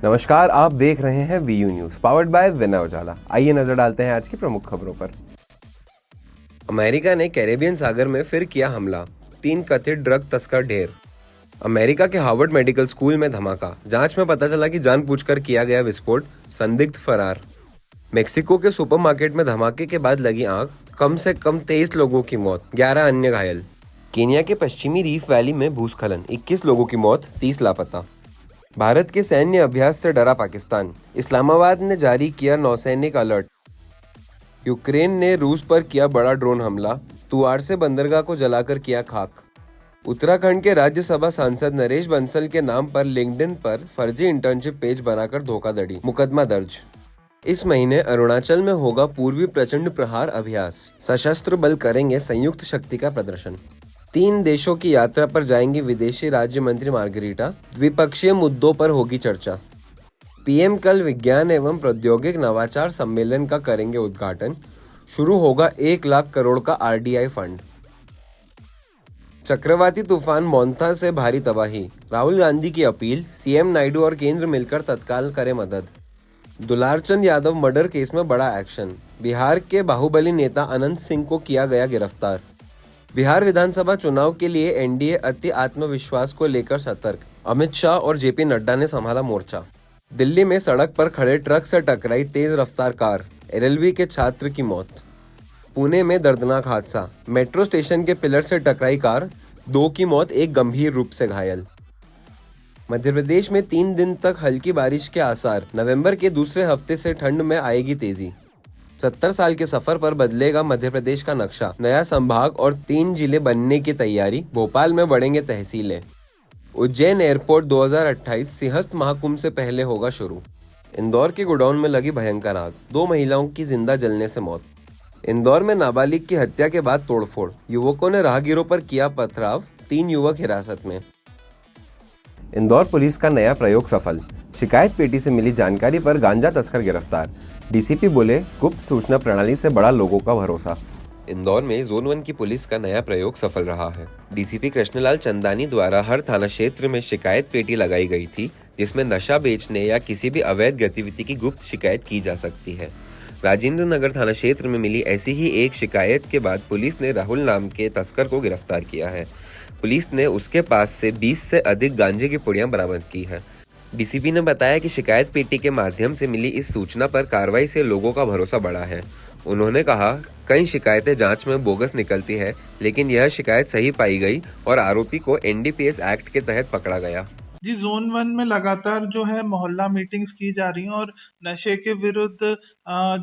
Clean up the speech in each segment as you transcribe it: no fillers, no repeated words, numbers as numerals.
नमस्कार, आप देख रहे हैं वीयू न्यूज पावर्ड बाय विनय उजाला। आइए नजर डालते हैं आज की प्रमुख खबरों पर। अमेरिका ने कैरेबियन सागर में फिर किया हमला, 3 कथित ड्रग तस्कर ढेर। अमेरिका के हार्वर्ड मेडिकल स्कूल में धमाका, जांच में पता चला कि जानबूझकर किया गया विस्फोट, संदिग्ध फरार। मेक्सिको के सुपरमार्केट में धमाके के बाद लगी आग, कम से कम 23 लोगों की मौत, 11 अन्य घायल। केन्या के पश्चिमी रीफ वैली में भूस्खलन, 21 लोगों की मौत, 30 लापता। भारत के सैन्य अभ्यास से डरा पाकिस्तान, इस्लामाबाद ने जारी किया नौसैनिक अलर्ट। यूक्रेन ने रूस पर किया बड़ा ड्रोन हमला, तुआर से बंदरगाह को जलाकर किया खाक। उत्तराखंड के राज्यसभा सांसद नरेश बंसल के नाम पर लिंक्डइन पर फर्जी इंटर्नशिप पेज बनाकर धोखाधड़ी, मुकदमा दर्ज। इस महीने अरुणाचल में होगा पूर्वी प्रचंड प्रहार अभ्यास, सशस्त्र बल करेंगे संयुक्त शक्ति का प्रदर्शन। 3 देशों की यात्रा पर जाएंगी विदेशी राज्य मंत्री मार्गरीटा, द्विपक्षीय मुद्दों पर होगी चर्चा। पीएम कल विज्ञान एवं प्रौद्योगिक नवाचार सम्मेलन का करेंगे उद्घाटन, शुरू होगा 1 लाख करोड़ का आरडीआई फंड। चक्रवाती तूफान मोंथा से भारी तबाही, राहुल गांधी की अपील, सीएम नायडू और केंद्र मिलकर तत्काल करें मदद। दुलारचंद यादव मर्डर केस में बड़ा एक्शन, बिहार के बाहुबली नेता अनंत सिंह को किया गया गिरफ्तार। बिहार विधानसभा चुनाव के लिए एनडीए अति आत्मविश्वास को लेकर सतर्क, अमित शाह और जेपी नड्डा ने संभाला मोर्चा। दिल्ली में सड़क पर खड़े ट्रक से टकराई तेज रफ्तार कार, एलएलबी के छात्र की मौत। पुणे में दर्दनाक हादसा, मेट्रो स्टेशन के पिलर से टकराई कार, 2 की मौत, 1 गंभीर रूप से घायल। मध्य प्रदेश में 3 दिन तक हल्की बारिश के आसार, नवंबर के दूसरे हफ्ते से ठंड में आएगी तेजी। 70 साल के सफर पर बदलेगा मध्य प्रदेश का नक्शा, नया संभाग और 3 जिले बनने की तैयारी, भोपाल में बढ़ेंगे तहसीलें। उज्जैन एयरपोर्ट 2028 सिंहस्थ महाकुंभ से पहले होगा शुरू। इंदौर के गोडाउन में लगी भयंकर आग, 2 महिलाओं की जिंदा जलने से मौत। इंदौर में नाबालिग की हत्या के बाद तोड़फोड़, युवकों ने राहगीरों पर किया पथराव, 3 युवक हिरासत में। इंदौर पुलिस का नया प्रयोग सफल, शिकायत पेटी से मिली जानकारी पर गांजा तस्कर गिरफ्तार। डीसीपी बोले, गुप्त सूचना प्रणाली से बड़ा लोगों का भरोसा। इंदौर में जोन 1 की पुलिस का नया प्रयोग सफल रहा है। डीसीपी कृष्णलाल चंदानी द्वारा हर थाना क्षेत्र में शिकायत पेटी लगाई गई थी, जिसमें नशा बेचने या किसी भी अवैध गतिविधि की गुप्त शिकायत की जा सकती है। राजेंद्र नगर थाना क्षेत्र में मिली ऐसी ही एक शिकायत के बाद पुलिस ने राहुल नाम के तस्कर को गिरफ्तार किया है। पुलिस ने उसके पास से 20 से अधिक गांजे की पुड़ियां बरामद की है। डीसीपी ने बताया कि शिकायत पेटी के माध्यम से मिली इस सूचना पर कार्रवाई से लोगों का भरोसा बढ़ा है। उन्होंने कहा, कई शिकायतें जांच में बोगस निकलती है, लेकिन यह शिकायत सही पाई गई और आरोपी को एनडीपीएस एक्ट के तहत पकड़ा गया। जी, ज़ोन 1 में लगातार जो है मोहल्ला मीटिंग्स की जा रही हैं और नशे के विरुद्ध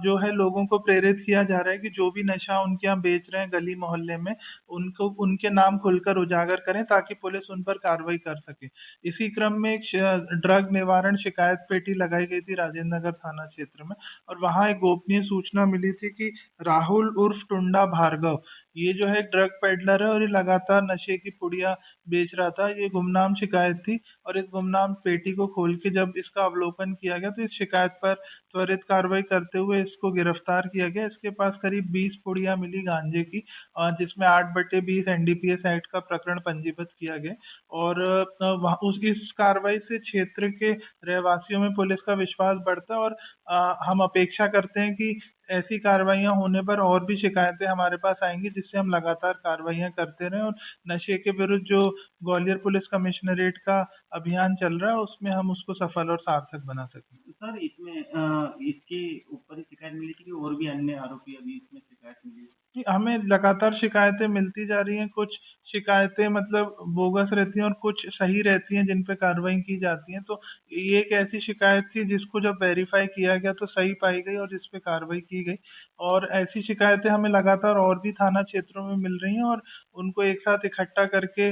जो है लोगों को प्रेरित किया जा रहा है कि जो भी नशा उनके यहाँ बेच रहे हैं गली मोहल्ले में, उनको उनके नाम खुलकर उजागर करें ताकि पुलिस उन पर कार्रवाई कर सके। इसी क्रम में एक ड्रग निवारण शिकायत पेटी लगाई गई थी राजेंद्र नगर थाना क्षेत्र में और वहाँ एक गोपनीय सूचना मिली थी कि राहुल उर्फ टुंडा भार्गव, ये जो है ड्रग पेडलर है और ये लगातार नशे की पुड़िया बेच रहा था। ये गुमनाम शिकायत थी और इस गुमनाम पेटी को खोल के जब इसका अवलोकन किया गया तो इस शिकायत पर त्वरित कार्रवाई करते हुए इसको गिरफ्तार किया गया। इसके पास करीब 20 पुड़िया मिली गांजे की, जिसमें 8/20 एनडीपीएस एक्ट का प्रकरण पंजीबद्ध किया गया और उस इस कार्रवाई से क्षेत्र के रहवासियों में पुलिस का विश्वास बढ़ता है और हम अपेक्षा करते हैं कि ऐसी कार्रवाइयां होने पर और भी शिकायतें हमारे पास आएंगी, जिससे हम लगातार कार्रवाइयां करते रहें और नशे के विरुद्ध जो ग्वालियर पुलिस कमिश्नरेट का अभियान चल रहा है उसमें हम उसको सफल और सार्थक बना सकें। सर इसमें इसके ऊपर ही शिकायत मिली थी कि और भी अन्य आरोपी अभी इसमें शिकायत मिली है? कि हमें लगातार शिकायतें मिलती जा रही हैं, कुछ शिकायतें मतलब बोगस रहती हैं और कुछ सही रहती हैं जिन पे कार्रवाई की जाती है। तो ये एक ऐसी शिकायत थी जिसको जब वेरीफाई किया गया तो सही पाई गई और जिस पे कार्रवाई की गई और ऐसी शिकायतें हमें लगातार और भी थाना क्षेत्रों में मिल रही हैं और उनको एक साथ इकट्ठा करके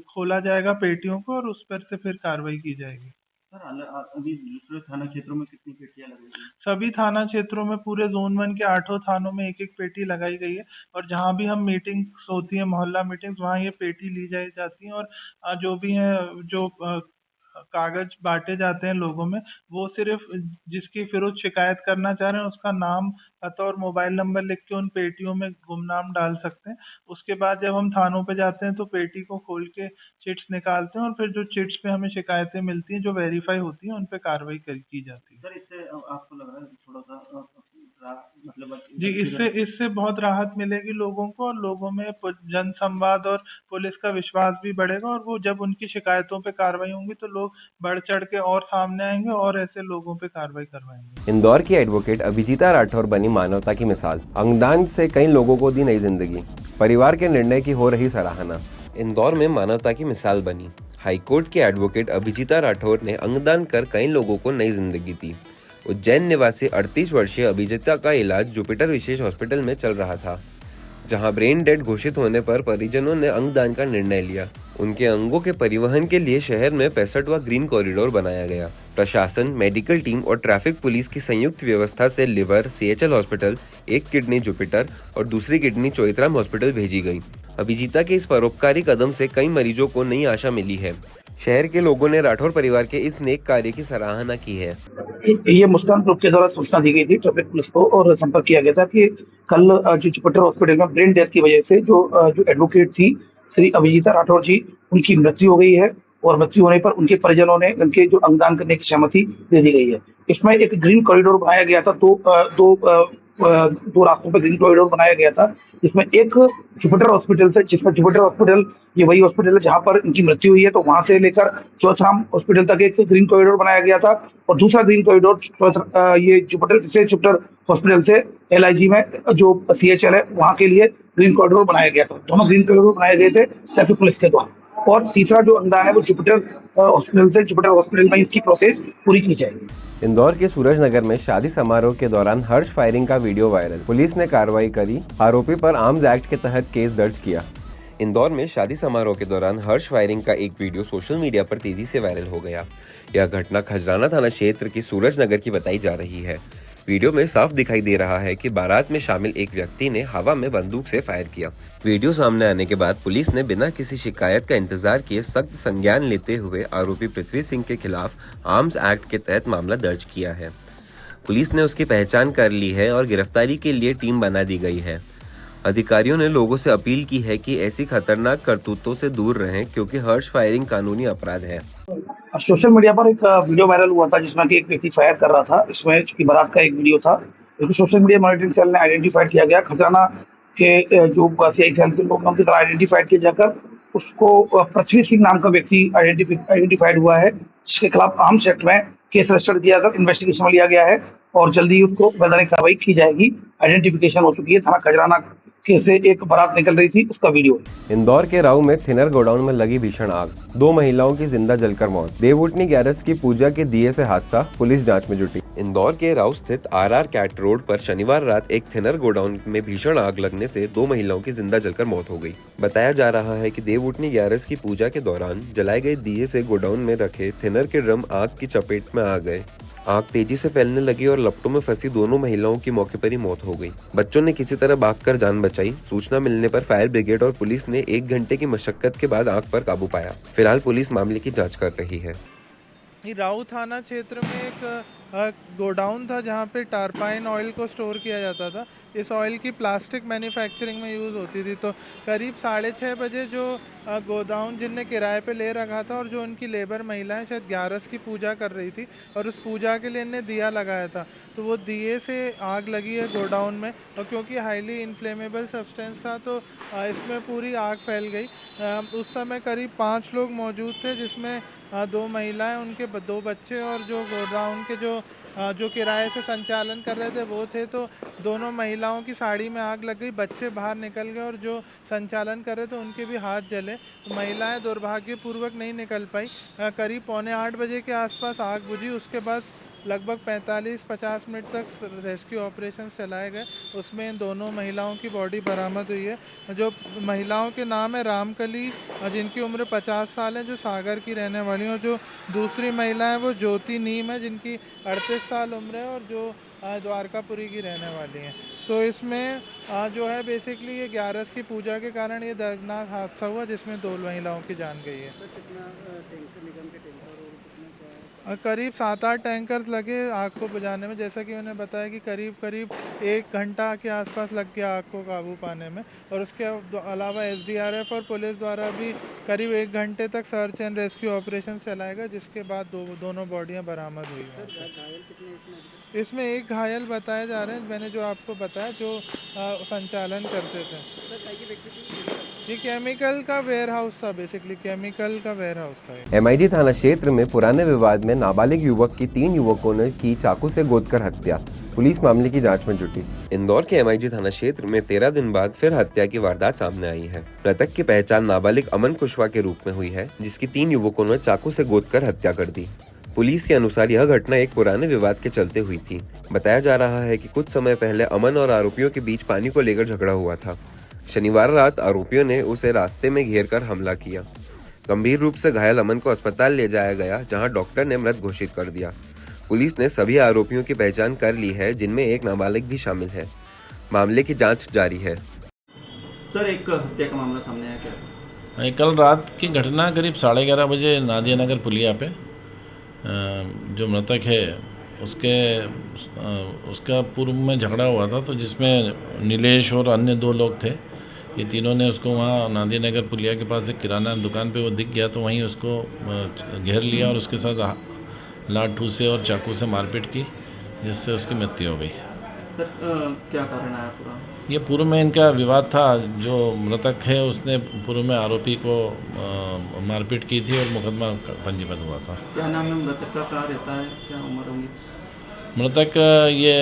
खोला जाएगा पेटियों को और उस पर से फिर कार्रवाई की जाएगी। सर अभी दूसरे थाना क्षेत्रों में कितनी पेटियां लगाई गई? सभी थाना क्षेत्रों में पूरे ज़ोन 1 के 8 थानों में एक-एक पेटी लगाई गई है और जहाँ भी हम मीटिंग्स होती है, मोहल्ला मीटिंग्स, वहाँ ये पेटी ली जाती है और जो भी हैं जो कागज बांटे जाते हैं लोगों में, वो सिर्फ जिसकी फिर शिकायत करना चाह रहे हैं उसका नाम, पता और मोबाइल नंबर लिख के उन पेटियों में गुमनाम डाल सकते हैं। उसके बाद जब हम थानों पे जाते हैं तो पेटी को खोल के चिट्स निकालते हैं और फिर जो चिट्स पे हमें शिकायतें मिलती हैं जो वेरीफाई होती हैं उन पे कार्रवाई की जाती है। सर इससे आपको लग रहा है कि थोड़ा सा मतलब जी, इससे इससे बहुत राहत मिलेगी लोगों को, और लोगों में जन संवाद और पुलिस का विश्वास भी बढ़ेगा, और वो जब उनकी शिकायतों पे कार्रवाई होंगी तो लोग बढ़ चढ़ के और सामने आएंगे और ऐसे लोगों पे कार्रवाई करवाएंगे। इंदौर की एडवोकेट अभिजीता राठौर बनी मानवता की मिसाल। अंगदान से कई लोगों को दी नई जिंदगी। परिवार के निर्णय की हो रही सराहना। इंदौर में मानवता की मिसाल बनी। हाईकोर्ट की एडवोकेट अभिजीता राठौर ने अंगदान कर कई लोगों को नई जिंदगी दी। उज्जैन निवासी 38 वर्षीय अभिजीता का इलाज जुपिटर विशेष हॉस्पिटल में चल रहा था, जहां ब्रेन डेड घोषित होने पर परिजनों ने अंगदान का निर्णय लिया। उनके अंगों के परिवहन के लिए शहर में 65वां ग्रीन कॉरिडोर बनाया गया। प्रशासन, मेडिकल टीम और ट्रैफिक पुलिस की संयुक्त व्यवस्था से लिवर सीएचएल हॉस्पिटल, एक किडनी जुपिटर और दूसरी किडनी चोइथराम हॉस्पिटल भेजी गई। अभिजीता के इस परोपकारी कदम से कई मरीजों को नई आशा मिली है। शहर के लोगों ने राठौर परिवार के इस नेक कार्य की सराहना की है। ये मुस्कान ग्रुप के द्वारा सूचना दी गई थी ट्रैफिक पुलिस को और संपर्क किया गया था कि कल जो जुपिटर हॉस्पिटल में ब्रेन डेथ की वजह से जो एडवोकेट थी श्री अभिजीता राठौर जी, उनकी मृत्यु हो गई है और मृत्यु होने पर उनके परिजनों ने उनके जो अंगदान करने की सहमति दे दी गई है। इसमें एक ग्रीन कॉरिडोर बनाया गया था, दो रास्तों पर ग्रीन कॉरिडोर बनाया गया था, जिसमें एक जुपिटर हॉस्पिटल से, जिसमें जुपिटर हॉस्पिटल ये वही हॉस्पिटल है जहां पर इनकी मृत्यु हुई है, तो वहां से लेकर चौथराम हॉस्पिटल तक एक ग्रीन कॉरिडोर बनाया गया था और दूसरा ग्रीन कॉरिडोर ये जुपिटर हॉस्पिटल से एलआईजी में जो सीएचएल है वहां के लिए ग्रीन कॉरिडोर बनाया गया था। दोनों ग्रीन कॉरिडोर बनाए गए थे ट्रैफिक पुलिस के द्वारा। और तीसरा जो अंगदान है वो जुपिटर हॉस्पिटल से जुपिटर हॉस्पिटल में इसकी प्रोसेस पूरी की जाएगी। इंदौर के सूरजनगर में शादी समारोह के दौरान हर्ष फायरिंग का वीडियो वायरल। पुलिस ने कार्रवाई करी, आरोपी पर आर्म्स एक्ट के तहत केस दर्ज किया। इंदौर में शादी समारोह के दौरान हर्ष फायरिंग का एक वीडियो सोशल मीडिया पर तेजी से वायरल हो गया। यह घटना खजराना थाना क्षेत्र की सूरजनगर की बताई जा रही है। वीडियो में साफ दिखाई दे रहा है कि बारात में शामिल एक व्यक्ति ने हवा में बंदूक से फायर किया। वीडियो सामने आने के बाद पुलिस ने बिना किसी शिकायत का इंतजार किए सख्त संज्ञान लेते हुए आरोपी पृथ्वी सिंह के खिलाफ आर्म्स एक्ट के तहत मामला दर्ज किया है। पुलिस ने उसकी पहचान कर ली है और गिरफ्तारी के लिए टीम बना दी गई है। अधिकारियों ने लोगों से अपील की है कि ऐसी खतरनाक करतूतों से दूर रहें, क्योंकि हर्ष फायरिंग कानूनी अपराध है। सोशल मीडिया पर एक वीडियो वायरल हुआ था जिसमें कि एक व्यक्ति फायर कर रहा था। इसमें चूंकि बारात का एक वीडियो था, जो सोशल मीडिया मॉनिटरिंग सेल ने आइडेंटिफाइड किया गया। खजराना के जो सीआई सेल के लोग उनके द्वारा आइडेंटिफाइड किया जाकर उसको पृथ्वी सिंह नाम का व्यक्ति आइडेंटिफाइड हुआ है, जिसके खिलाफ आर्म्स एक्ट में केस रजिस्टर किया कर इन्वेस्टिगेशन में लिया गया है और जल्दी उसको वैधानिक कार्रवाई की जाएगी। आइडेंटिफिकेशन हो चुकी है। थाना खजराना के से एक बारात निकल रही थी, उसका वीडियो। इंदौर के राऊ में थिनर गोडाउन में लगी भीषण आग, 2 महिलाओं की जिंदा जलकर मौत। देवउठनी ग्यारस की पूजा के दिए से हादसा, पुलिस जांच में जुटी। इंदौर के राऊ स्थित आरआर कैट रोड पर शनिवार रात एक थिनर गोडाउन में भीषण आग लगने से 2 महिलाओं की जिंदा जलकर मौत हो गई। बताया जा रहा है कि देवउठनी ग्यारस की पूजा के दौरान जलाए गए दिए से गोडाउन में रखे थिनर के ड्रम आग की चपेट में आ गए। आग तेजी से फैलने लगी और लपटों में फंसी दोनों महिलाओं की मौके पर ही मौत हो गई। बच्चों ने किसी तरह भागकर जान बचाई। सूचना मिलने पर फायर ब्रिगेड और पुलिस ने 1 घंटे की मशक्कत के बाद आग पर काबू पाया। फिलहाल पुलिस मामले की जांच कर रही है। राऊ थाना क्षेत्र में एक गोडाउन था जहाँ पे टारपाइन ऑयल को स्टोर किया जाता था। इस ऑयल की प्लास्टिक मैन्युफैक्चरिंग में यूज़ होती थी। तो करीब 6:30 बजे जो गोडाउन जिनने किराए पे ले रखा था और जो उनकी लेबर महिलाएं शायद ग्यारस की पूजा कर रही थी और उस पूजा के लिए इन्हें दिया लगाया था, तो वो दिए से आग लगी है गोडाउन में। और क्योंकि हाईली इन्फ्लेमेबल सब्सटेंस था तो इसमें पूरी आग फैल गई। उस समय करीब 5 लोग मौजूद थे, जिसमें 2 महिलाएं, उनके 2 बच्चे और जो गोडाउन के जो किराए से संचालन कर रहे थे वो थे। तो दोनों महिलाओं की साड़ी में आग लग गई, बच्चे बाहर निकल गए और जो संचालन कर रहे थे उनके भी हाथ जले। तो महिलाएं दुर्भाग्यपूर्वक नहीं निकल पाई। करीब 7:45 बजे के आसपास आग बुझी। उसके बाद लगभग 45-50 मिनट तक रेस्क्यू ऑपरेशंस चलाए गए। उसमें इन दोनों महिलाओं की बॉडी बरामद हुई है। जो महिलाओं के नाम है रामकली, जिनकी उम्र 50 साल है, जो सागर की रहने वाली हैं। और जो दूसरी महिला है वो ज्योति नीम है, जिनकी 38 साल उम्र है और जो द्वारकापुरी की रहने वाली हैं। तो इसमें जो है बेसिकली ये 11 की पूजा के कारण ये दर्दनाक हादसा हुआ जिसमें 2 महिलाओं की जान गई है। करीब 7-8 टैंकर्स लगे आग को बुझाने में। जैसा कि मैंने बताया कि करीब 1 घंटा के आसपास लग गया आग को काबू पाने में, और उसके अलावा SDRF और पुलिस द्वारा भी करीब 1 घंटे तक सर्च एंड रेस्क्यू ऑपरेशन चलाएगा, जिसके बाद दोनों बॉडियां बरामद हुई। इसमें एक घायल बताया जा रहे हैं, मैंने जो आपको बताया, जो संचालन करते थे। ये केमिकल का वेयर हाउस था, बेसिकली केमिकल का वेयर हाउस था। MIG थाना क्षेत्र में पुराने विवाद में नाबालिग युवक की 3 युवकों ने की चाकू से गोदकर हत्या। पुलिस मामले की जांच में जुटी। इंदौर के MIG थाना क्षेत्र में 13 दिन बाद फिर हत्या की वारदात सामने आई है। मृतक की पहचान नाबालिग अमन कुशवाहा के रूप में हुई है, जिसकी 3 युवकों ने चाकू से गोदकर हत्या कर दी। पुलिस के अनुसार यह घटना एक पुराने विवाद के चलते हुई थी। बताया जा रहा है कि कुछ समय पहले अमन और आरोपियों के बीच पानी को लेकर झगड़ा हुआ था। शनिवार रात आरोपियों ने उसे रास्ते में घेरकर हमला किया। गंभीर रूप से घायल अमन को अस्पताल ले जाया गया, जहां डॉक्टर ने मृत घोषित कर दिया। पुलिस ने सभी आरोपियों की पहचान कर ली है, जिनमें एक नाबालिग भी शामिल है। मामले की जांच जारी है। सर, एक हत्या का मामला सामने आया क्या? कल रात की घटना करीब 11:30 बजे नादिया नगर पुलिया पे जो मृतक है उसका पूर्व में झगड़ा हुआ था, तो जिसमें नीलेश और अन्य 2 लोग थे। ये तीनों ने उसको वहाँ नादिया नगर पुलिया के पास एक किराना दुकान पे वो दिख गया, तो वहीं उसको घेर लिया और उसके साथ लाठू से और चाकू से मारपीट की, जिससे उसकी मृत्यु हो गई। सर, क्या कारण आया पूरा? ये पूर्व में इनका विवाद था। जो मृतक है उसने पूर्व में आरोपी को मारपीट की थी और मुकदमा पंजीबद्ध हुआ था। क्या नाम है मृतक का, कहाँ रहता है, क्या उम्र होगी? मृतक ये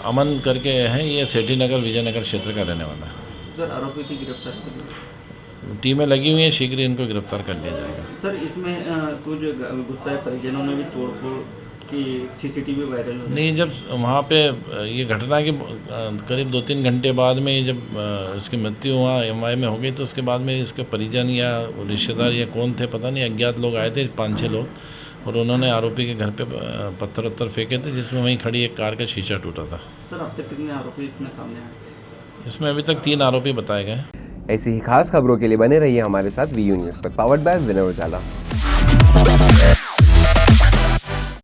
अमन करके है, ये सेठी नगर विजयनगर क्षेत्र का रहने वाला है। सर, आरोपी की गिरफ्तार कर ली? टीमें लगी हुई हैं, शीघ्र इनको गिरफ्तार कर लिया जाएगा। सर, इसमें कुछ गुस्साए परिजनों ने भी तोड़फोड़ की CCTV वायरल हो? नहीं, जब वहाँ पे ये घटना के करीब 2-3 घंटे बाद में जब इसकी मृत्यु वहाँ MI में हो गई, तो उसके बाद में इसके परिजन या रिश्तेदार या कौन थे पता नहीं, अज्ञात लोग आए थे 5-6 लोग, और उन्होंने आरोपी के घर पे पत्थर फेंके थे, जिसमें वहीं खड़ी एक कार का शीशा टूटा था। सर, अब तक कितने आरोपी इसमें सामने आए? इसमें अभी तक 3 आरोपी बताए गए। ऐसी ही खास खबरों के लिए बने रहिए हमारे साथ VU न्यूज़ पर, पावर्ड बाय विनय उजाला।